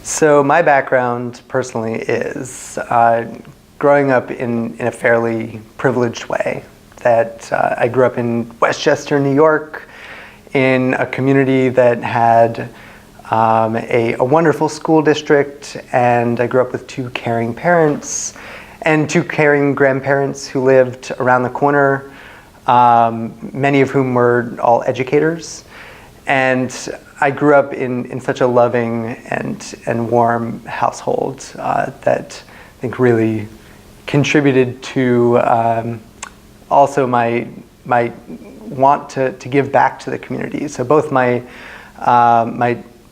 So my background personally is growing up in a fairly privileged way. That I grew up in Westchester, New York, in a community that had a wonderful school district, and I grew up with two caring parents and two caring grandparents who lived around the corner, many of whom were all educators. And I grew up in such a loving and warm household that I think really contributed to also my want to give back to the community. So both my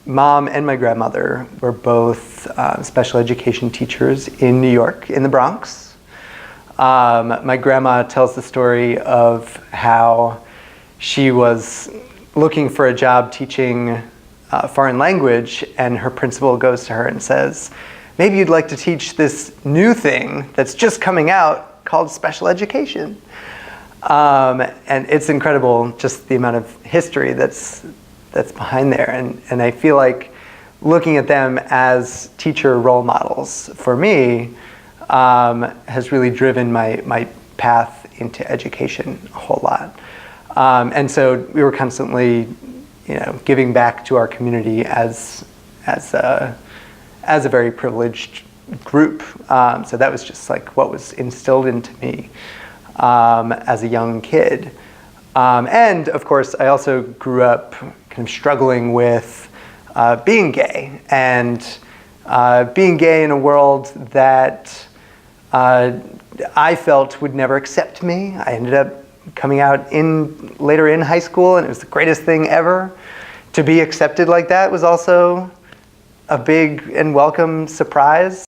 mom and my grandmother were both special education teachers in New York, in the Bronx. My grandma tells the story of how she was looking for a job teaching foreign language, and her principal goes to her and says, maybe you'd like to teach this new thing that's just coming out called special education. And it's incredible just the amount of history that's behind there. And I feel like looking at them as teacher role models for me has really driven my path into education a whole lot. And so we were constantly, giving back to our community as a very privileged group. So that was just like what was instilled into me as a young kid. And of course, I also grew up kind of struggling with being gay, and being gay in a world that I felt would never accept me. I ended up coming out later in high school, and it was the greatest thing ever. To be accepted like that was also a big and welcome surprise.